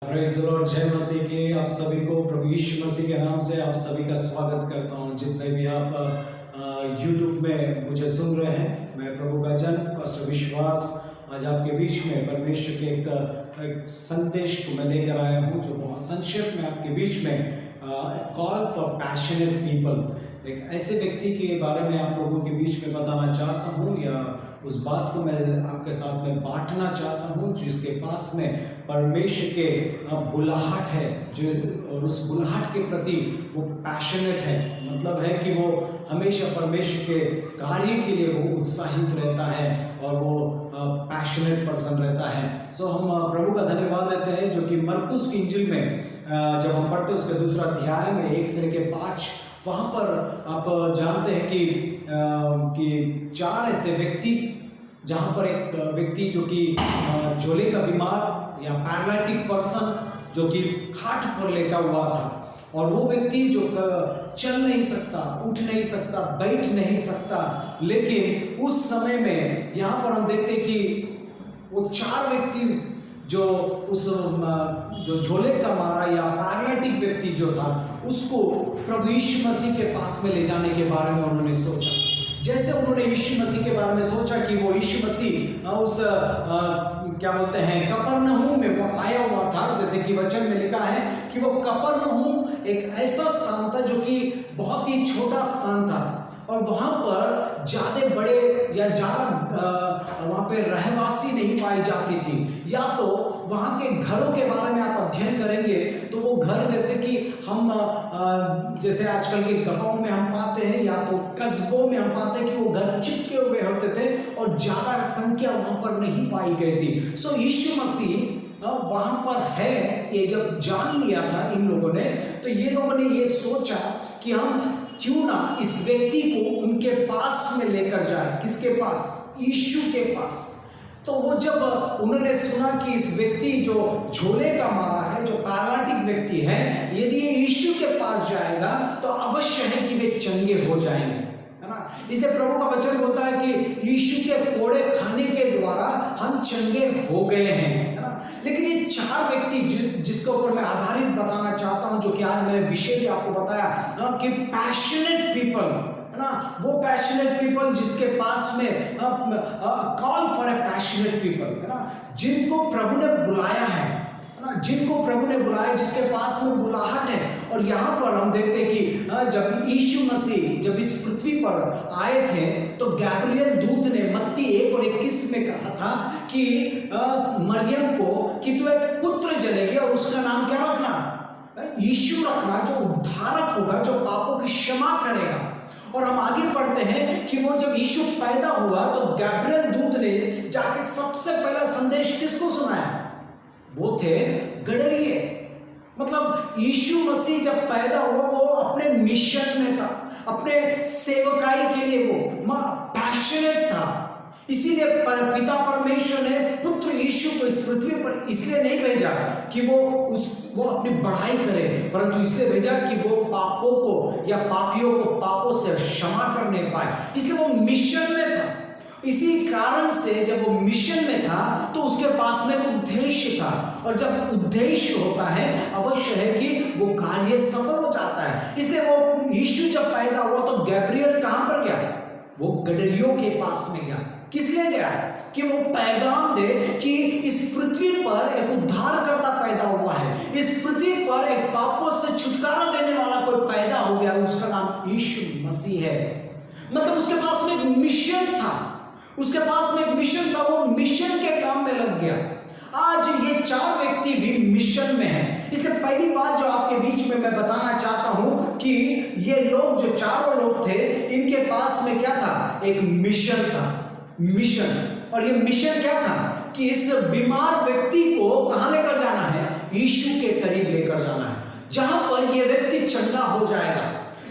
Praise the Lord. जय मसीह की आप सभी को प्रभु यीशु मसीह के नाम से आप सभी का स्वागत करता हूं। जितने भी आप यूट्यूब में मुझे सुन रहे हैं, मैं प्रभु का जन पास्टर विश्वास आज आपके बीच में परमेश्वर के एक संदेश को मैं लेकर आया हूं, जो बहुत संक्षेप में आपके बीच में कॉल फॉर पैशनेट पीपल, एक ऐसे व्यक्ति के बारे में आप लोगों के बीच में बताना चाहता हूं, या उस बात को मैं आपके साथ में बांटना चाहता हूं जिसके पास में परमेश्वर के बुलाहट है, जो और उस बुलाहट के प्रति वो पैशनेट है। मतलब है कि वो हमेशा परमेश्वर के कार्य के लिए वो उत्साहित रहता है और वो पैशनेट पर्सन रहता है। सो हम प्रभु का धन्यवाद देते हैं, जो कि मरकुस की इंजिल में जब हम पढ़ते हैं उसके दूसरा अध्याय में 1 से लेकर 5, वहाँ पर आप जानते हैं कि 4 ऐसे व्यक्ति, जहाँ पर एक व्यक्ति जो कि झोले का बीमार या पैरालिटिक पर्सन जो कि खाट पर लेटा हुआ था, और वो व्यक्ति जो चल नहीं सकता, उठ नहीं सकता, बैठ नहीं सकता, लेकिन उस समय में यहाँ पर हम देखते कि वो 4 व्यक्ति जो उस जो झोले का मारा या पैरालिटिक व्यक्ति जो था, उसको प्रभु यीशु मसीह के पास में ले जाने के बारे में उन्होंने सोचा। जैसे उन्होंने यीशु मसीह के बारे में सोचा कि वो यीशु मसीह उस क्या बोलते हैं कफरनहूम में वो आया हुआ था, जैसे कि वचन में लिखा है कि वो कफरनहूम एक ऐसा स्थान था जो कि बहुत ही छोटा स्थान था, और वहाँ पर ज़्यादा बड़े या ज़्यादा वहाँ पे रहवासी नहीं पाई जाती थी। या तो वहाँ के घरों के बारे में आप अध्ययन करेंगे तो वो घर जैसे कि हम जैसे आजकल के गाँव में हम पाते हैं, या तो कस्बों में हम पाते हैं कि वो घर चिपके हुए होते थे और ज़्यादा संख्या वहाँ पर नहीं पाई गई थी। सो यीशु मसीह वहाँ पर है, ये जब जान लिया था इन लोगों ने, तो ये लोगों ने ये सोचा कि हम क्यों ना इस व्यक्ति को उनके पास में लेकर जाए। किसके पास? यीशु के पास। तो वो जब उन्होंने सुना कि इस व्यक्ति जो झोले का मारा है, जो पैरालिटिक व्यक्ति है, यदि ये यीशु के पास जाएगा तो अवश्य है कि वे चंगे हो जाएंगे, है ना। इसे प्रभु का वचन बोलता है कि यीशु के कोड़े खाने के द्वारा हम चंगे हो गए हैं, है ना। लेकिन ये 4 व्यक्ति जिसके ऊपर मैं आधारित बताना चाहता हूं, जो कि आज मैंने विषय भी आपको बताया कि पैशनेट पीपल, है ना, वो पैशनेट पीपल जिसके पास में call for a passionate people, है ना, जिनको प्रभु ने बुलाया है ना, जिनको प्रभु ने बुलाया, जिसके पास में बुलाहट है। और यहाँ पर हम देखते हैं कि जब यीशु मसीह जब इस पृथ्वी पर आए थे तो गैब्रियल दूत ने मत्ती 1 और 21 में कहा था कि मरियम को कि तू एक पुत्र जनेगी और उसका नाम क्या रखना? यीशु रखना, जो उद्धारक होगा, जो पापों की क्षमा करेगा। और हम आगे पढ़ते हैं कि वो जब यीशु पैदा हुआ तो गैब्रियल दूत ने जाके सबसे पहला संदेश किसको सुनाया? वो थे गडरिये। मतलब यीशु मसीह जब पैदा हुआ वो अपने मिशन में था, अपने सेवकाई के लिए वो पैशनेट था। इसीलिए पिता परमेश्वर ने पुत्र यीशु को इस पृथ्वी पर इसलिए नहीं भेजा कि वो अपनी बढ़ाई करे, परंतु इसलिए भेजा कि वो पापों को या पापियों को पापों से क्षमा करने पाए। इसलिए वो मिशन में था। इसी कारण से जब वो मिशन में था तो उसके पास में एक उद्देश्य था, और जब उद्देश्य होता है अवश्य है कि वो कार्य सफल हो जाता है। इसलिए वो यीशु जब पैदा हुआ तो गैब्रियल कहां पर गया? वो गडरियों के पास में गया। किस लिए गया? कि वो पैगाम दे कि इस पृथ्वी पर एक उद्धारकर्ता पैदा हुआ है, इस पृथ्वी पर एक पापों से छुटकारा देने वाला कोई पैदा हो गया, उसका नाम यीशु मसीह है। मतलब उसके पास में एक मिशन था, उसके पास में एक मिशन था, वो मिशन के काम में लग गया। आज ये 4 व्यक्ति भी मिशन में हैं। इसलिए पहली बात जो आपके बीच में मैं बताना चाहता हूं कि ये लोग जो 4 लोग थे, इनके पास में क्या था? एक मिशन था, मिशन। और ये मिशन क्या था कि इस बीमार व्यक्ति को कहां लेकर जाना है? यीशु के करीब लेकर जाना है, जहां पर ये व्यक्ति चंगा हो जाएगा,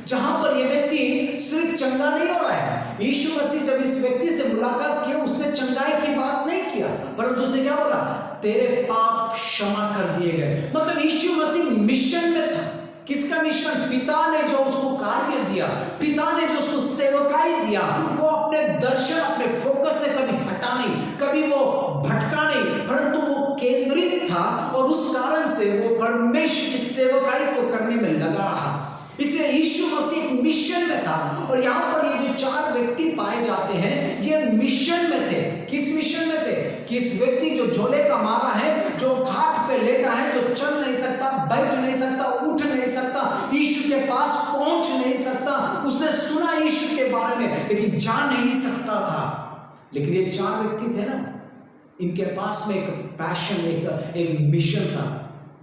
जहां पर ये व्यक्ति सिर्फ चंगा नहीं हो रहा है। यीशु मसीह जब इस व्यक्ति से मुलाकात की, उसने चंगाई की बात नहीं किया, परंतु उसने क्या बोला? तेरे पाप क्षमा कर दिए गए। मतलब यीशु मसीह मिशन में था। किसका मिशन? पिता ने जो उसको कार्य दिया, पिता ने जो उसको सेवकाई दिया, वो अपने दर्शन, अपने फोकस से कभी हटा नहीं, कभी वो भटका नहीं, परंतु वो केंद्रित था, और उस कारण से परमेश्वर की सेवकाई को करने में लगा रहा। इसलिए यीशु मसीह एक मिशन में था। और यहाँ पर ये जो 4 व्यक्ति पाए जाते हैं, ये मिशन में थे। किस मिशन में थे? कि इस व्यक्ति जो झोले का मारा है, जो खाट पे लेटा है, जो चल नहीं सकता, बैठ नहीं सकता, उठ नहीं सकता, यीशु के पास पहुंच नहीं सकता, उसने सुना यीशु के बारे में लेकिन जा नहीं सकता था। लेकिन ये 4 व्यक्ति थे ना, इनके पास में एक पैशन, एक मिशन था।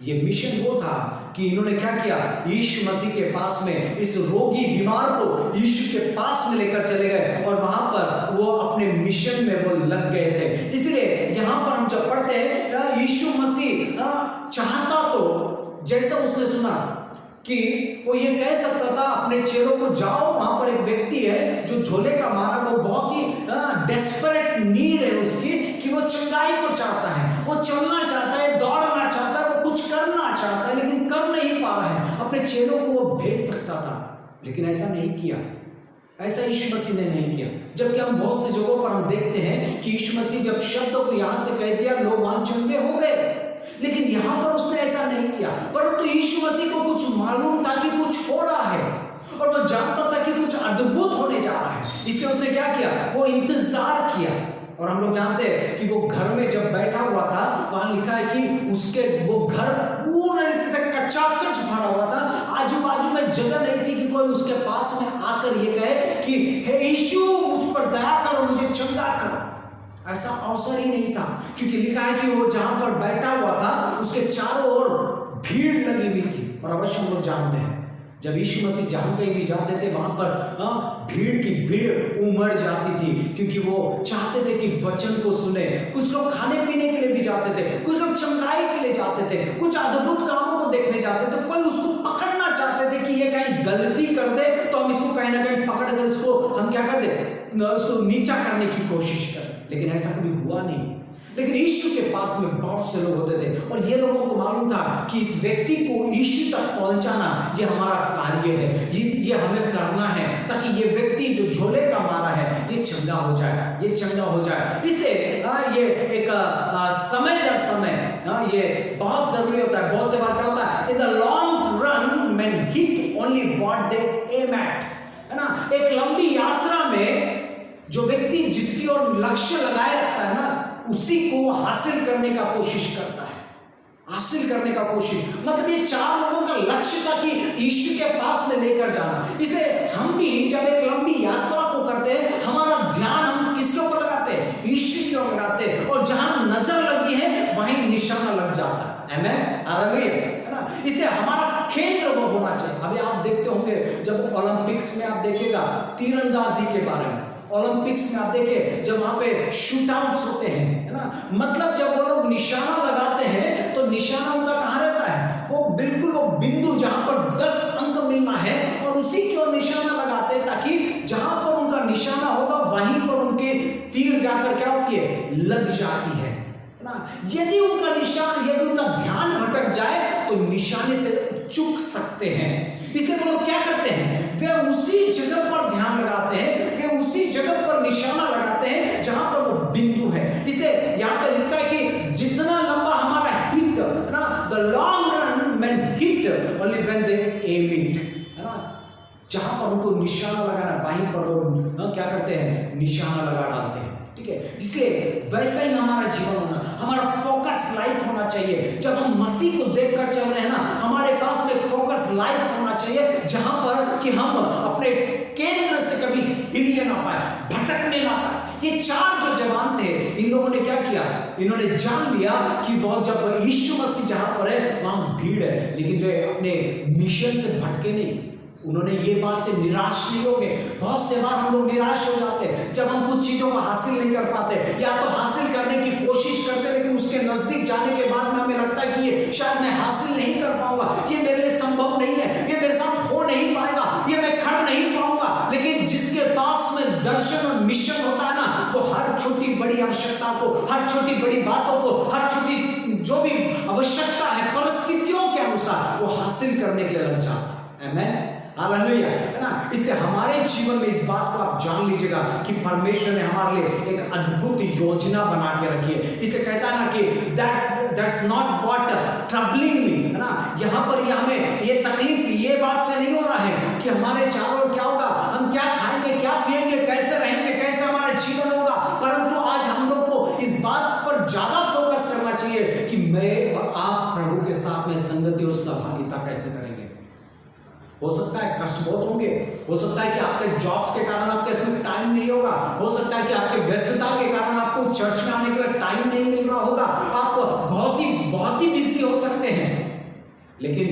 ये मिशन वो था कि इन्होंने क्या किया, यीशु मसीह के पास में इस रोगी बीमार को यीशु के पास में लेकर चले गए और वहां पर वो अपने मिशन में वो लग गए थे। इसलिए यहां पर हम जब पढ़ते हैं यीशु मसीह चाहता तो जैसा उसने सुना कि वो ये कह सकता था अपने चेलों को, जाओ वहां पर एक व्यक्ति है जो झोले का मारा, वो बहुत ही डेस्परेट नीड है उसकी, कि वो चंगाई को चाहता है, वो चलना चाहता है, दौड़ना चाहता है, वो कुछ करना चाहता है लेकिन कर नहीं पा रहा है। अपने चेलों को वो भेज सकता था लेकिन ऐसा नहीं किया। ऐसा यीशु मसीह ने नहीं किया। जबकि हम बहुत सी जगहों पर हम देखते हैं कि यीशु मसीह जब शब्दों को यहां से कह दिया, लोग वहां चंगे हो गए, लेकिन यहां पर उसने ऐसा नहीं किया। परंतु यीशु मसीह को कुछ मालूम था कि कुछ हो रहा है और वो जानता था कि कुछ अद्भुत होने जा रहा है। इसलिए उसने क्या किया, वो इंतजार किया। और हम लोग जानते हैं कि वो घर में जब बैठा हुआ था, वहां लिखा है कि उसके वो घर पूर्ण रीति से कच्चा-कच भरा हुआ था। आजू बाजू में जगह नहीं थी कि कोई उसके पास में आकर ये कहे कि हे यीशु मुझ पर दया करो, मुझे चंगा करो। ऐसा अवसर ही नहीं था, क्योंकि लिखा है कि वो जहां पर बैठा हुआ था उसके चारों ओर भीड़ लगी हुई थी। और अवश्य हम लोग जानते हैं जब यीशु मसीह जहां कहीं भी जाते थे वहां पर भीड़ की भीड़ उमड़ जाती थी, क्योंकि वो चाहते थे कि वचन को सुने। कुछ लोग खाने पीने के लिए भी जाते थे, कुछ लोग चंगाई के लिए जाते थे, कुछ अद्भुत कामों को देखने जाते थे, कोई उसको पकड़ना चाहते थे कि ये कहीं गलती कर दे तो हम इसको कहीं ना कहीं पकड़ कर इसको हम क्या कर दे, उसको नीचा करने की कोशिश करें। लेकिन ऐसा कभी हुआ नहीं। लेकिन यीशु के पास में बहुत से लोग होते थे और ये लोगों को मालूम था कि इस व्यक्ति को यीशु तक पहुंचाना ये हमारा कार्य है, ये हमें करना है, ताकि ये व्यक्ति जो झोले का मारा है ये चंगा हो जाए, ये चंगा हो जाए। इसलिए ये एक समय दर समय ये बहुत जरूरी होता है। बहुत से बार क्या होता है, in the long run men hit only what they aim at, है ना। एक लंबी यात्रा में जो व्यक्ति जिसकी ओर लक्ष्य लगाए रखता है ना, उसी को वो हासिल करने का कोशिश करता है, हासिल करने का कोशिश। मतलब ये 4 लोगों का लक्ष्य था कि यीशु के पास में लेकर जाना। इसलिए हम भी जब एक लंबी यात्रा को करते हैं, हमारा ध्यान हम किसके ऊपर लगाते हैं, यीशु की ओर लगाते हैं, और जहां नजर लगी है वहीं निशाना लग जाता है। आमेन, हालेलुया, है ना। इसलिए हमारा केंद्र वो होना चाहिए। अभी आप देखते होंगे जब ओलंपिक्स में आप देखिएगा तीरंदाजी के बारे में, ओलंपिक्स में आप देखिए जब वहां पे शूट आउट्स होते हैं, है ना, मतलब जब वो लोग निशाना लगाते हैं तो निशाना उनका कहां रहता है, वो बिल्कुल वो बिंदु जहां पर 10 अंक मिलना है और उसी की ओर निशाना लगाते हैं, ताकि जहां पर उनका निशाना होगा वहीं पर उनके तीर जाकर क्या होती है, लग जाती है ना। यदि उनका निशान, यदि उनका ध्यान भटक जाए तो निशाने से चूक सकते हैं। इसलिए वो लोग क्या करते हैं, वे उसी जगह पर ध्यान लगाते हैं, वे उसी जगह पर निशाना लगाते हैं जहां पर वो बिंदु है। इसलिए यहां पे लिखता है कि जितना लंबा हमारा हिट ना, the long run men hit only when they aim it, है ना। जहां पर उनको निशाना लगाना वहीं पर वो क्या करते हैं, निशाना लगा डालते हैं। ठीक है, इसलिए वैसा ही हमारा जीवन होना, हमारा फोकस लाइफ होना चाहिए। जब हम मसीह को देखकर चल रहे हैं ना, हमारे पास में एक फोकस लाइफ होना चाहिए जहां पर कि हम अपने केंद्र से कभी हिलने ना पाए, भटकने ना पाए। ये 4 जो जवान थे, इन लोगों ने क्या किया, इन्होंने जान लिया कि वो जब यीशु मसीह जहां पर है वहां भीड़ है, लेकिन वे अपने मिशन से भटके नहीं। उन्होंने ये बात से निराश नहीं हो गए। बहुत से बार हम लोग निराश हो जाते हैं जब हम कुछ चीजों को हासिल नहीं कर पाते, या तो हासिल करने की कोशिश करते लेकिन उसके नजदीक जाने के बाद में हमें लगता है कि ये शायद मैं हासिल नहीं कर पाऊंगा, ये मेरे लिए संभव नहीं है, ये मेरे साथ हो नहीं पाएगा, ये मैं कर नहीं पाऊंगा। लेकिन जिसके पास में दर्शन और मिशन होता है ना, वो हर छोटी बड़ी आवश्यकता को, हर छोटी बड़ी बातों को, हर छोटी जो भी आवश्यकता है परिस्थितियों के अनुसार वो हासिल करने के लिए लग जाता है। आमेन, हालेलुया, है ना। इसलिए हमारे जीवन में इस बात को आप जान लीजिएगा कि परमेश्वर ने हमारे लिए एक अद्भुत योजना बना के रखी है। इसलिए कहता है ना कि दैट्स नॉट व्हाट ट्रबलिंग मी, है ना। यहाँ पर ये हमें ये तकलीफ ये बात से नहीं हो रहा है कि हमारे चारों ओर क्या होगा, हम क्या खाएंगे, क्या पिएंगे, कैसे रहेंगे, कैसे हमारा जीवन होगा। परंतु आज हम लोग को इस बात पर ज्यादा फोकस करना चाहिए कि मैं और आप प्रभु के साथ में संगति और सहभागिता कैसे करेंगे। हो सकता है कष्ट बहुत होंगे, हो सकता है कि आपके जॉब्स के कारण आपके इसमें टाइम नहीं होगा, हो सकता है कि आपके व्यस्तता के कारण आपको चर्च में आने के लिए टाइम नहीं मिल रहा होगा, आप बहुत ही बिजी हो सकते हैं। लेकिन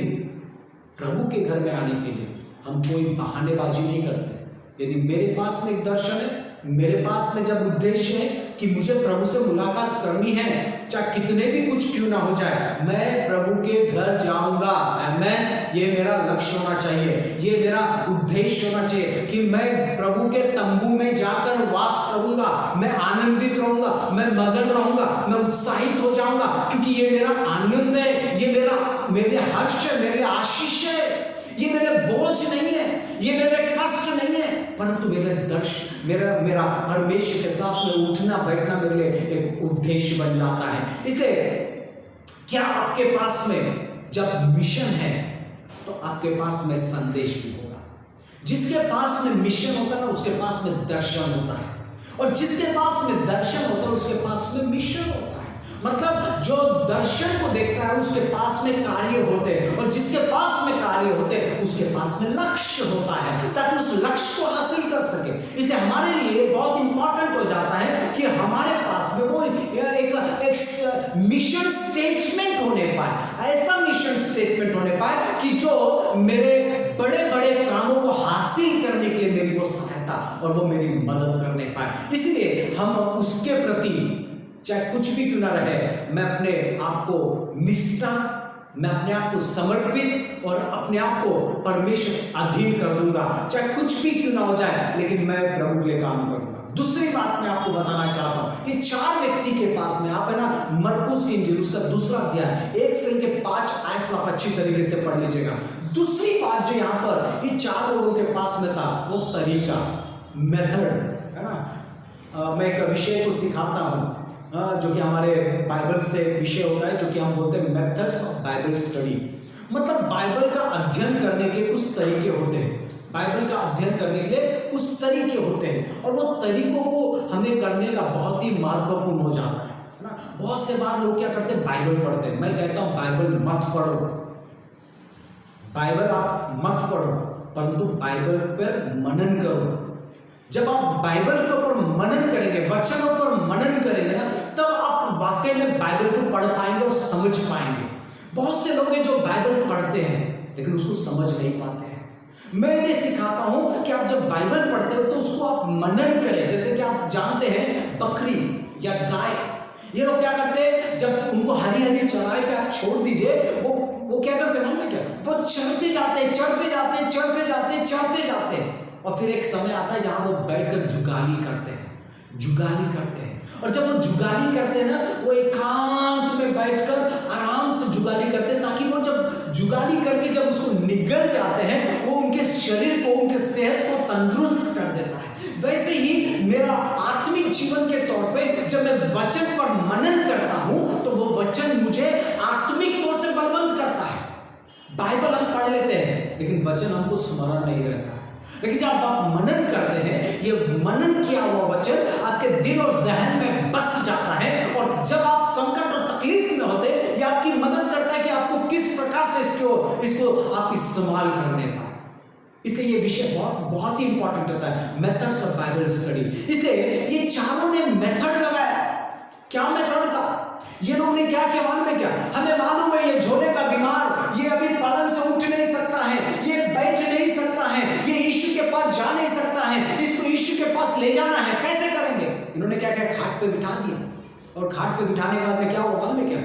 प्रभु के घर में आने के लिए हम कोई बहानेबाजी नहीं करते। यदि मेरे पास में एक दर्शन है, मेरे पास में जब उद्देश्य है कि मुझे प्रभु से मुलाकात करनी है, चाहे कितने भी कुछ क्यों ना हो जाए, मैं प्रभु के घर जाऊंगा। आमेन। ये मेरा लक्ष्य होना चाहिए, ये मेरा उद्देश्य होना चाहिए कि मैं प्रभु के तंबू में जाकर वास करूंगा, मैं आनंदित रहूंगा, मैं मगन रहूंगा, मैं उत्साहित हो जाऊंगा, क्योंकि ये मेरा आनंद है, ये मेरे हर्ष है, मेरे आशीष है, ये मेरे बोझ नहीं है, ये मेरे कष्ट नहीं है, परंतु मेरा परमेश्वर के साथ में उठना बैठना मेरे लिए एक उद्देश्य बन जाता है। इसलिए क्या आपके पास में जब मिशन है तो आपके पास में संदेश भी होगा। जिसके पास में मिशन होता है ना, उसके पास में दर्शन होता है, और जिसके पास में दर्शन होता है उसके पास में मिशन होता है। मतलब जो दर्शन को देखता है उसके पास में कार्य होते हैं, और जिसके पास में कार्य होते हैं उसके पास में लक्ष्य होता है, ताकि उस लक्ष्य को हासिल कर सके। इसलिए हमारे लिए बहुत इंपॉर्टेंट हो जाता है कि हमारे पास में वो एक मिशन स्टेटमेंट होने पाए, ऐसा मिशन स्टेटमेंट होने पाए कि जो मेरे बड़े बड़े कामों को हासिल करने के लिए मेरी वो सहायता और वो मेरी मदद करने पाए। इसलिए हम उसके प्रति चाहे कुछ भी क्यों ना रहे, मैं अपने आप को निष्ठा, मैं अपने आप को समर्पित और अपने आप को परमेश्वर अधीन कर दूंगा, चाहे कुछ भी क्यों ना हो जाए, लेकिन मैं प्रभु के लिए काम करूंगा। दूसरी बात मैं आपको बताना चाहता हूं, ये 4 व्यक्ति के पास में, आप है ना मरकुस की इंजील उसका 2 अध्याय 1 से लेकर 5 आयत को आप अच्छी तरीके से पढ़ लीजिएगा। दूसरी बात जो यहाँ पर ये 4 लोगों के पास में था, वो तरीका, मेथड, है ना। मैं एक विषय को सिखाता हूँ जो कि हमारे बाइबल से विषय होता है, जो कि हम बोलते हैं मेथड्स ऑफ बाइबल स्टडी। मतलब बाइबल का अध्ययन करने के कुछ तरीके होते हैं, बाइबल का अध्ययन करने के लिए कुछ तरीके होते हैं, और वो तरीकों को हमें करने का बहुत ही महत्वपूर्ण हो जाता है ना। बहुत से बार लोग क्या करते हैं, बाइबल पढ़ते हैं। मैं कहता हूँ बाइबल मत पढ़ो, बाइबल आप मत पढ़ो, परंतु बाइबल पर मनन करो। जब आप बाइबल के ऊपर मनन करेंगे, वचनों पर मनन करेंगे ना, तब आप वाकई में बाइबल को पढ़ पाएंगे और समझ पाएंगे। बहुत से लोग हैं जो बाइबल पढ़ते हैं लेकिन उसको समझ नहीं पाते हैं। मैं ये सिखाता हूं कि आप जब बाइबल पढ़ते हो तो उसको आप मनन करें। जैसे कि आप जानते हैं बकरी या गाय, ये लोग क्या करते हैं, जब उनको हरी हरी चराई पे आप छोड़ दीजिए, वो क्या करते हैं मालूम है क्या, वो चढ़ते जाते हैं, चढ़ते जाते हैं, चढ़ते जाते हैं, चढ़ते जाते हैं, और फिर एक समय आता है जहां वो बैठकर जुगाली करते हैं, जुगाली करते हैं। और जब वो जुगाली करते हैं ना, वो एकांत में बैठकर आराम से जुगाली करते हैं, ताकि वो जब जुगाली करके जब उसको निगल जाते हैं, वो उनके शरीर को, उनके सेहत को तंदुरुस्त कर देता है। वैसे ही मेरा आत्मिक जीवन के तौर पे जब मैं वचन पर मनन करता हूं तो वो वचन मुझे आत्मिक तौर से बलवंत करता है। बाइबल हम पढ़ लेते हैं लेकिन वचन हमको स्मरण नहीं रहता है। लेकिन जब आप मनन करते हैं, ये मनन किया हुआ वचन आपके दिल और जहन में बस जाता है, और जब आप संकट और तकलीफ में होते हैं, ये आपकी मदद करता है कि आपको किस प्रकार से इसको आप इस्तेमाल करने पाए। इसलिए ये विषय बहुत ही इंपॉर्टेंट होता है, मेथड्स ऑफ बाइबल स्टडी। इसलिए ये चारों ने मेथड लगाया। क्या मेथड था? ये लोग ने क्या किया मालूम है क्या? हमें मालूम है ये झोले का बीमार, ये अभी पलंग से उठ नहीं सकता है, ये बैठ नहीं सकता है, ये यीशु के पास जा नहीं सकता है, इसको यीशु के पास ले जाना है, कैसे करेंगे? इन्होंने क्या किया, खाट पे बिठा दिया, और खाट पे बिठाने के बाद में क्या हुआ मालूम है क्या?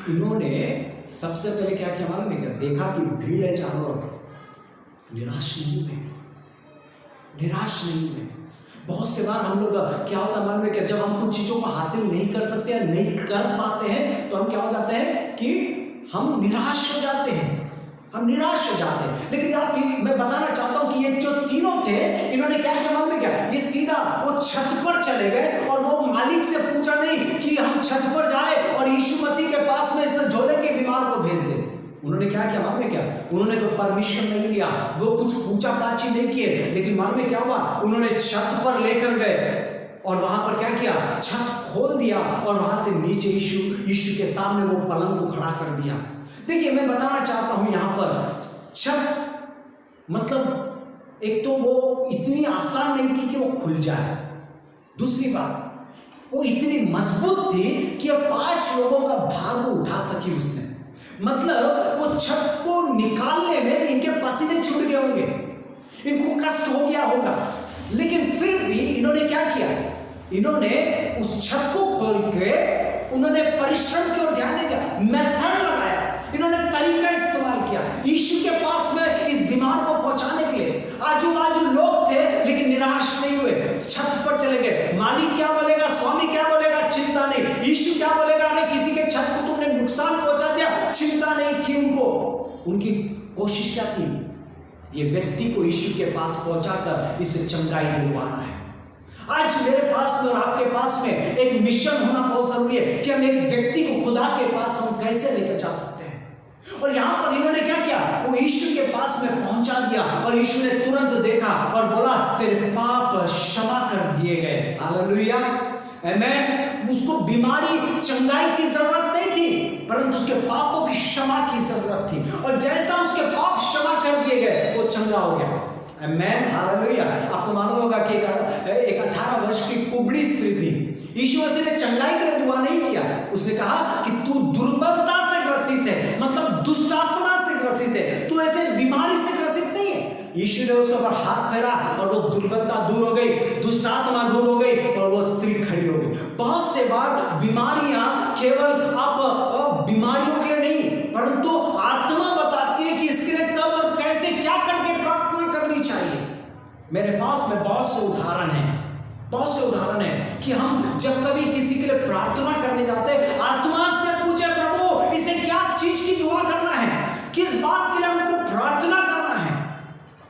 इन्होंने सबसे पहले क्या किया मालूम है क्या? देखा कि भीड़ है चारों ओर, निराश नहीं हुए, निराश नहीं हुए। बहुत से बार हम लोग क्या होता है मालूम है क्या, जब हम कुछ चीजों को हासिल नहीं कर सकते हैं, नहीं कर पाते हैं, तो हम क्या हो जाते हैं कि हम निराश हो जाते हैं। हम निराश हो जाते हैं। लेकिन मैं बताना चाहता हूं कि ये जो तीनों थे, इन्होंने क्या किया मालूम है क्या? ये सीधा वो छत पर चले गए और वो मालिक से पूछा नहीं कि हम छत पर जाए और यीशु मसीह के पास में इस झोले के बीमार को भेज दे। उन्होंने क्या किया मालूम है क्या? उन्होंने कोई परमिशन नहीं लिया, वो कुछ पूछा पाछी नहीं किए, लेकिन मालूम है क्या हुआ? उन्होंने छत पर लेकर गए और वहां पर क्या किया? छत खोल दिया और वहां से नीचे यीशु के सामने वो पलंग को खड़ा कर दिया। देखिए, मैं बताना चाहता हूं यहां पर छत मतलब एक तो वो इतनी आसान नहीं थी कि वो खुल जाए, दूसरी बात वो इतनी मजबूत थी कि अब 5 लोगों का भार को उठा सकी उसने। मतलब वो छत को निकालने में इनके पसीने छूट गए होंगे, इनको कष्ट हो गया होगा, लेकिन फिर भी इन्होंने क्या किया? इन्होंने उस छत को खोल के उन्होंने परिश्रम की ओर ध्यान नहीं दिया, मेथड लगाया, इन्होंने तरीका इस्तेमाल किया यीशु के पास में इस बीमार को पहुंचाने के लिए। आजू बाजू लोग थे लेकिन निराश नहीं हुए, छत पर चले गए। मालिक क्या बोलेगा, स्वामी क्या बोलेगा, चिंता नहीं। यीशु क्या बोलेगा, अरे किसी के छत को तुमने नुकसान पहुंचा दिया, चिंता नहीं थी उनको। उनकी कोशिश क्या थी? ये व्यक्ति को यीशु के पास पहुंचाकर इसे चंगाई दिलवाना है। आज मेरे पास में और आपके पास में एक मिशन होना बहुत जरूरी है कि हम एक व्यक्ति को खुदा के पास हम कैसे लेकर जा सकते हैं। और यहां पर इन्होंने क्या किया? वो यीशु के पास में पहुंचा दिया और यीशु ने तुरंत देखा और बोला, तेरे पाप क्षमा कर दिए गए। हालेलुया, आमीन। उसको बीमारी चंगाई की जरूरत नहीं थी, परंतु उसके पापों की क्षमा की जरूरत थी, और जैसा उसके पाप क्षमा कर दिए गए वो चंगा हो गया। आमीन, हालेलुया। आपको मालूम होगा कि एक 18 वर्ष की कुबड़ी स्त्री थी। यीशु मसीह ने चंगाई के लिए दुआ नहीं किया, उसने कहा कि तू दुर्बलता से ग्रसित है, मतलब दुष्ट आत्मा से ग्रसित है, तू ऐसे बीमारी से ग्रसित नहीं है। यीशु ने उसके ऊपर हाथ फेरा और वो दुर्बलता दूर हो गई, दुष्ट आत्मा दूर हो गई और वो स्त्री खड़ी हो गई। बहुत से बार बीमारियां केवल आप बीमारियों के लिए नहीं, परंतु आत्मा बताती है कि इसके लिए कब और कैसे क्या करके प्रार्थना करनी चाहिए। मेरे पास में बहुत से उदाहरण हैं कि हम जब कभी किसी के लिए प्रार्थना करने जाते हैं, आत्मा से पूछे, प्रभु इसे क्या चीज की दुआ करना है, किस बात के लिए हमको प्रार्थना करना है।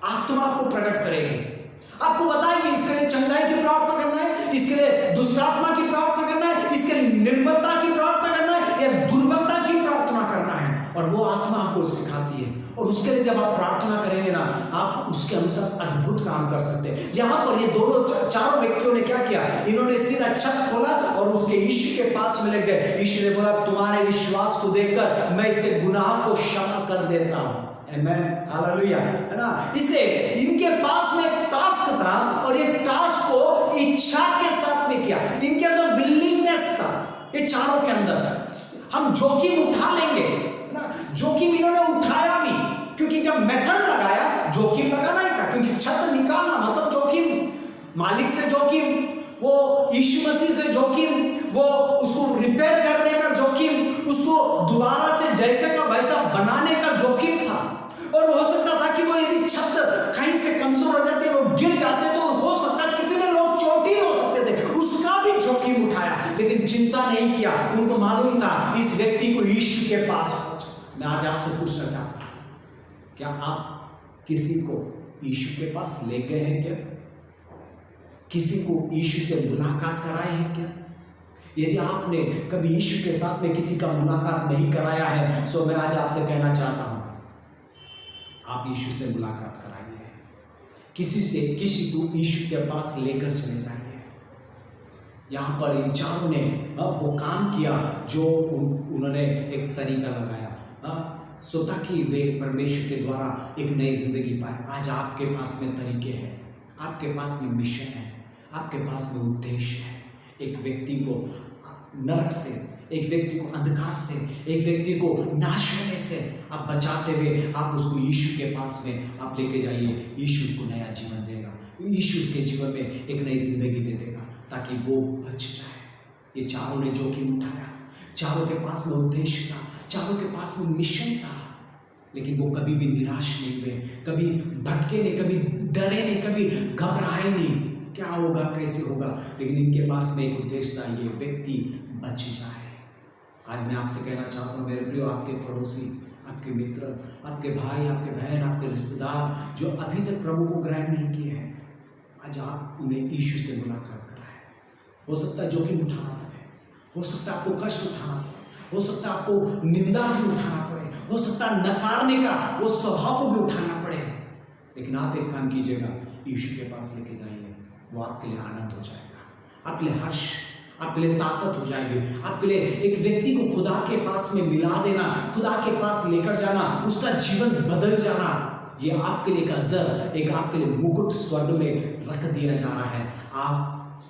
आत्मा आपको प्रकट करेगी, आपको बताएंगे इसके लिए चंगाई की प्रार्थना करना है, इसके लिए दुष्ट आत्मा की प्रार्थना करना है, इसके लिए निर्बलता की प्रार्थना करना है या दुर्बलता की प्रार्थना करना है, और वो आत्मा आपको सिखाती है। और उसके लिए जब आप प्रार्थना करेंगे ना, आप उसके अनुसार अद्भुत काम कर सकते हैं। यहां पर ये दोनों चारों व्यक्तियों ने क्या किया? इन्होंने सीधा छत खोला और उसके यीशु के पास में लग गए। यीशु ने बोला, तुम्हारे विश्वास को देखकर मैं इसके गुनाह को क्षमा कर देता हूं। आमीन, हालेलुया, है ना। इसे इनके पास में एक टास्क था और ये टास्क को इच्छा के साथ में किया, इनके अंदर विलिंगनेस था। ये चारों के अंदर हम जोखिम उठा लेंगे ना, जोखिम इन्होंने उठाया भी, क्योंकि जब मेथड लगाया जोखिम लगाना ही था, क्योंकि छत निकालना मतलब जोखिम, मालिक से जोखिम, वो यीशु मसीह से जोखिम, वो उसको रिपेयर करने का जोखिम, उसको दोबारा से जैसे का वैसा बनाने का जोखिम था। और हो सकता था कि वो यदि छत कहीं से कमजोर हो जाती, वो गिर जाते, तो हो सकता कितने लोग चोटिल हो सकते थे, उसका भी जोखिम उठाया, लेकिन चिंता नहीं किया। उनको मालूम था इस व्यक्ति को यीशु के पास पहुंचा। मैं आज आपसे पूछना चाहता हूं, क्या आप किसी को यीशु के पास ले गए हैं क्या? किसी को यीशु से मुलाकात कराए हैं क्या? यदि आपने कभी यीशु के साथ में किसी का मुलाकात नहीं कराया है, तो मैं आज आपसे कहना चाहता हूं, आप यीशु से मुलाकात कराइए। किसी को यीशु के पास लेकर चले जाइए। यहाँ पर इन चारों ने वो काम किया जो उन्होंने एक तरीका लगाया, सो ताकि वे परमेश्वर के द्वारा एक नई जिंदगी पाए। आज आपके पास में तरीके हैं, आपके पास में मिशन है, आपके पास में उद्देश्य है। एक व्यक्ति को नरक से, एक व्यक्ति को अंधकार से, एक व्यक्ति को नाश होने से आप बचाते हुए आप उसको यीशु के पास में आप लेके जाइए। यीशु उसको नया जीवन देगा, यीशु उसके जीवन में एक नई जिंदगी दे देगा ताकि वो बच जाए। ये चारों ने जोखिम उठाया, चारों के पास में उद्देश्य था, चारों के पास में मिशन था, लेकिन वो कभी भी निराश नहीं हुए, कभी भटके नहीं, कभी डरे नहीं, कभी घबराए नहीं, क्या होगा कैसे होगा, लेकिन इनके पास में एक उद्देश्य था, ये व्यक्ति बच जाए। आज मैं आपसे कहना चाहता हूँ मेरे प्रियो, आपके पड़ोसी, आपके मित्र, आपके भाई, आपके बहन, आपके रिश्तेदार जो अभी तक प्रभु को ग्रहण नहीं किए हैं, आज आप उन्हें यीशु से मुलाकात कराएं। हो सकता है जोखिम उठाना पड़े, हो सकता है आपको कष्ट उठाना पड़े, हो सकता है आपको निंदा भी उठाना पड़े, हो सकता है नकारने का वो स्वभाव को भी उठाना पड़े, लेकिन आप एक काम कीजिएगा, यीशु के पास लेके जाइए, वो आपके लिए आनंद हो जाएगा, आपके लिए हर्ष, आपके लिए ताकत हो जाएगी, आपके लिए एक व्यक्ति को खुदा के पास में मिला देना, खुदा के पास लेकर जाना, उसका जीवन बदल जाना, ये आपके लिए एक अजर, एक आपके लिए मुकुट स्वर्ग में रख दिया जा रहा है। आप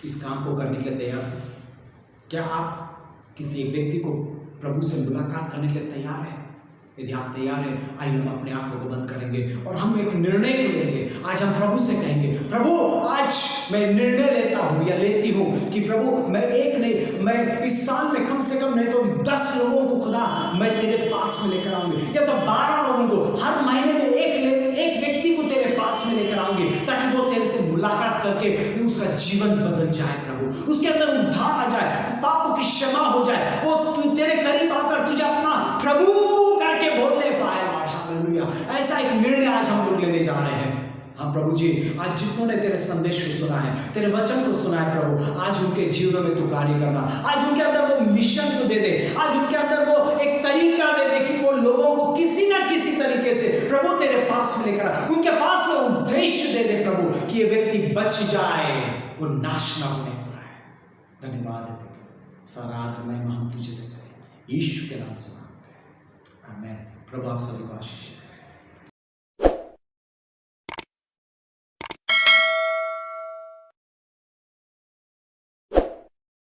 इस काम को करने के लिए तैयार हैं? क्या आप किसी एक व्यक्ति को प्रभु से मुलाकात करने के लिए तैयार हैं? यदि आप तैयार हैं, आइए हम अपने आंखों को बंद करेंगे और हम एक निर्णय को लेंगे। आज हम प्रभु से कहेंगे, प्रभु आज मैं निर्णय लेता हूं या लेती हूं कि प्रभु मैं एक नहीं, मैं इस साल में कम से कम नहीं तो 10 लोगों को खुदा मैं तेरे पास में लेकर आऊंगी, या तो 12 लोगों को, हर महीने में एक व्यक्ति को तेरे पास में लेकर आऊंगी, ताकि वो तेरे से मुलाकात करके उसका जीवन बदल जाए प्रभु, उसके अंदर उद्धार आ जाए, पापों की क्षमा हो जाए, वो तेरे करीब आकर तुझे अपना प्रभु करके बोलने पाए। हालेलुया। ऐसा एक निर्णय आज हम लोग लेने जा रहे हैं। हाँ प्रभु जी, आज जितनों ने तेरे संदेश को सुना है, तेरे वचन को सुना है प्रभु, आज उनके जीवन में तू कार्य करना, आज उनके अंदर वो मिशन को दे दे, आज उनके अंदर वो एक तरीका दे दे कि वो लोगों को किसी ना किसी तरीके से प्रभु तेरे पास में लेकर आ, उनके पास में उद्देश्य दे दे प्रभु कि ये व्यक्ति बच जाए, वो नाश ना होने पाए। धन्यवाद है, सारा आदर महिमा हम तुझे देते हैं, यीशु के नाम से मांगते हैं, आमीन। प्रभु आप सभी को आशीष